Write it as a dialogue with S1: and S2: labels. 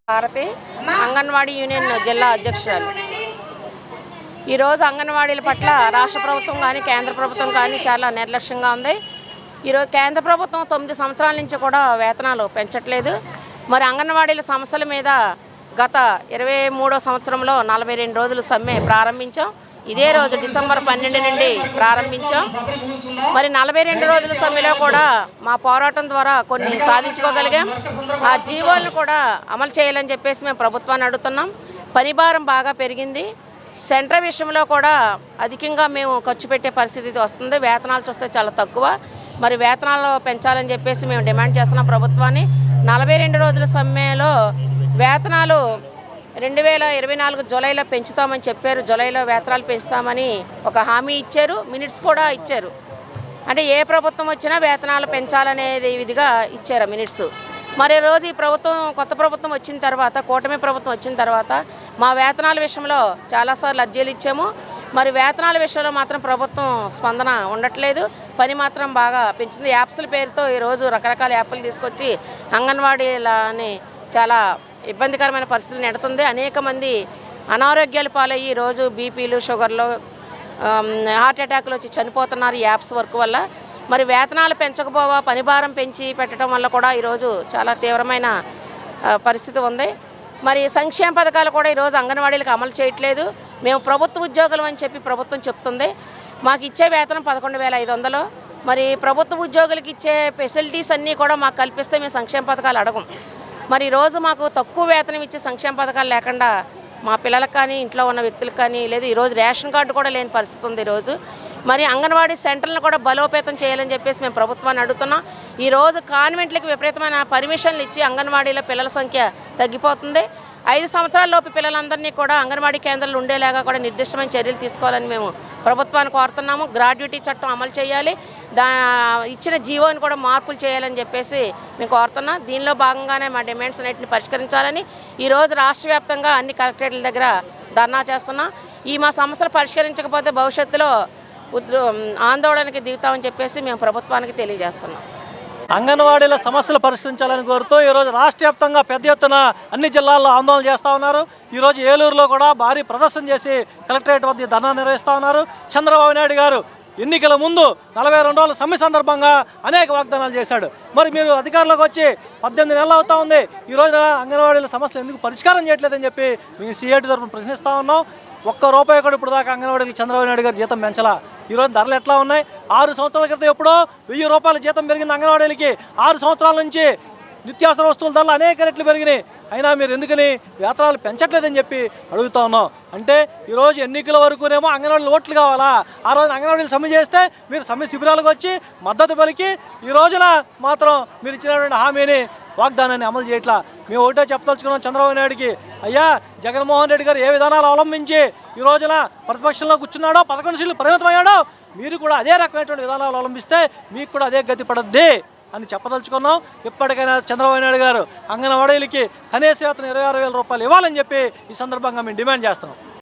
S1: Bharati anganwadi union జిల్లా అధ్యక్షురాలు. ఈరోజు అంగన్వాడీల పట్ల రాష్ట్ర ప్రభుత్వం కానీ కేంద్ర ప్రభుత్వం కానీ చాలా నిర్లక్ష్యంగా ఉంది. ఈరోజు కేంద్ర ప్రభుత్వం 9 సంవత్సరాల నుంచి కూడా వేతనాలు పెంచట్లేదు. మరి అంగన్వాడీల సమస్యల మీద గత 23వ సంవత్సరంలో 42 రోజులు సమ్మె ప్రారంభించాం. ఇదే రోజు డిసెంబర్ 12 నుండి ప్రారంభించాం. మరి 42 రోజుల సమ్మెలో కూడా మా పోరాటం ద్వారా కొన్ని సాధించుకోగలిగాం. ఆ జీవోలను కూడా అమలు చేయాలని చెప్పేసి మేము ప్రభుత్వాన్ని అడుగుతున్నాం. పని భారం బాగా పెరిగింది. సెంట్రల్ విషయంలో కూడా అధికంగా మేము ఖర్చు పెట్టే పరిస్థితి వస్తుంది. వేతనాలు చూస్తే చాలా తక్కువ. మరి వేతనాలు పెంచాలని చెప్పేసి మేము డిమాండ్ చేస్తున్నాం ప్రభుత్వాన్ని. 42 రోజుల సమ్మెలో వేతనాలు 2024 జూలైలో పెంచుతామని చెప్పారు. జూలైలో వేతనాలు పెంచుతామని ఒక హామీ ఇచ్చారు. మినిట్స్ కూడా ఇచ్చారు. అంటే ఏ ప్రభుత్వం వచ్చినా వేతనాలు పెంచాలనేది విధిగా ఇచ్చారు మినిట్స్. మరి రోజు ఈ ప్రభుత్వం కొత్త ప్రభుత్వం వచ్చిన తర్వాత, కూటమి ప్రభుత్వం వచ్చిన తర్వాత మా వేతనాల విషయంలో చాలాసార్లు అర్జీలు ఇచ్చాము. మరి వేతనాల విషయంలో మాత్రం ప్రభుత్వం స్పందన ఉండట్లేదు. పని మాత్రం బాగా పెంచింది. యాప్స్ల పేరుతో ఈరోజు రకరకాల యాప్లు తీసుకొచ్చి అంగన్వాడీలని చాలా ఇబ్బందికరమైన పరిస్థితులు నెడుతుంది. అనేక మంది అనారోగ్యాలు పాలయ్యి రోజు బీపీలు, షుగర్లు, హార్ట్ అటాక్లు వచ్చి చనిపోతున్నారు ఈ యాప్స్ వర్క్ వల్ల. మరి వేతనాలు పెంచకపోవా, పని భారం పెంచి పెట్టడం వల్ల కూడా ఈరోజు చాలా తీవ్రమైన పరిస్థితి ఉంది. మరి సంక్షేమ పథకాలు కూడా ఈరోజు అంగన్వాడీలకు అమలు చేయట్లేదు. మేము ప్రభుత్వ ఉద్యోగులం అని చెప్పి ప్రభుత్వం చెప్తుంది. మాకు ఇచ్చే వేతనం 11,500. మరి ప్రభుత్వ ఉద్యోగులకు ఇచ్చే ఫెసిలిటీస్ అన్నీ కూడా మాకు కల్పిస్తే మేము సంక్షేమ పథకాలు అడగం. మరి ఈరోజు మాకు తక్కువ వేతనం ఇచ్చే సంక్షేమ పథకాలు లేకుండా మా పిల్లలకు కానీ, ఇంట్లో ఉన్న వ్యక్తులకు కానీ, లేదు ఈరోజు రేషన్ కార్డు కూడా లేని పరిస్థితి ఉంది ఈరోజు. మరి అంగన్వాడీ సెంటర్లను కూడా బలోపేతం చేయాలని చెప్పేసి మేము ప్రభుత్వాన్ని అడుగుతున్నాం. ఈరోజు కాన్వెంట్లకు విపరీతమైన పర్మిషన్లు ఇచ్చి అంగన్వాడీలో పిల్లల సంఖ్య తగ్గిపోతుంది. 5 సంవత్సరాలలోపు పిల్లలందరినీ కూడా అంగన్వాడీ కేంద్రాలు ఉండేలాగా కూడా నిర్దిష్టమైన చర్యలు తీసుకోవాలని మేము ప్రభుత్వాన్ని కోరుతున్నాము. గ్రాడ్యుటీ చట్టం అమలు చేయాలి. ఇచ్చిన జీవోని కూడా మార్పులు చేయాలని చెప్పేసి మేము కోరుతున్నాం. దీనిలో భాగంగానే మా డిమాండ్స్ అన్నింటిని పరిష్కరించాలని ఈరోజు రాష్ట్ర వ్యాప్తంగా అన్ని కలెక్టరేట్ల దగ్గర ధర్నా చేస్తున్నాం. ఈ మా సమస్యలు పరిష్కరించకపోతే భవిష్యత్తులో ఆందోళనకి దిగుతామని చెప్పేసి మేము ప్రభుత్వానికి తెలియజేస్తున్నాం.
S2: అంగన్వాడీల సమస్యలు పరిష్కరించాలని కోరుతూ ఈరోజు రాష్ట్ర వ్యాప్తంగా పెద్ద ఎత్తున అన్ని జిల్లాల్లో ఆందోళన చేస్తూ ఉన్నారు. ఈరోజు ఏలూరులో కూడా భారీ ప్రదర్శన చేసి కలెక్టరేట్ వద్ద ధర్నా నిర్వహిస్తూ ఉన్నారు. చంద్రబాబు నాయుడు గారు ఎన్నికల ముందు 42 రోజుల సమ్మె సందర్భంగా అనేక వాగ్దానాలు చేశాడు. మరి మీరు అధికారంలోకి వచ్చి 18 నెలలు అవుతా ఉంది. ఈరోజు అంగన్వాడీల సమస్యలు ఎందుకు పరిష్కారం చేయట్లేదని చెప్పి మేము సిఐటి తరఫున ప్రశ్నిస్తూ ఉన్నాం. ₹1 కూడా ఇప్పుడు దాకా అంగన్వాడీకి చంద్రబాబు నాయుడు గారు జీతం పెంచలా. ఈరోజు ధరలు ఎట్లా ఉన్నాయి? 6 సంవత్సరాల క్రితం ఎప్పుడో ₹1000 జీతం పెరిగింది అంగన్వాడీలకి. 6 సంవత్సరాల నుంచి నిత్యావసర వస్తువుల ధరలు అనేక రెట్లు పెరిగినాయి. అయినా మీరు ఎందుకని వేతనాలు పెంచట్లేదని చెప్పి అడుగుతా ఉన్నాం. అంటే ఈరోజు ఎన్నికల వరకునేమో అంగన్వాడీలు ఓట్లు కావాలా? ఆ రోజు అంగన్వాడీలు సమ్మె చేస్తే మీరు సమ్మె శిబిరాలకు వచ్చి మద్దతు పలికి ఈ రోజున మాత్రం మీరు ఇచ్చినటువంటి హామీని, వాగ్దానాన్ని అమలు చేయట్లా. మేము ఒకటే చెప్పదలుచుకున్నాం చంద్రబాబు నాయుడికి, అయ్యా జగన్మోహన్ రెడ్డి గారు ఏ విధానాలు అవలంబించి ఈ రోజున ప్రతిపక్షంలో కూర్చున్నాడో, 11 సీట్లు పరిమితమయ్యాడో, మీరు కూడా అదే రకమైనటువంటి విధానాలు అవలంబిస్తే మీకు కూడా అదే గతి పడద్ది అని చెప్పదలుచుకున్నాం. ఇప్పటికైనా చంద్రబాబు నాయుడు గారు అంగన్వాడీలకి కనీస వేతనం ₹26,000 ఇవ్వాలని చెప్పి ఈ సందర్భంగా మేము డిమాండ్ చేస్తున్నాం.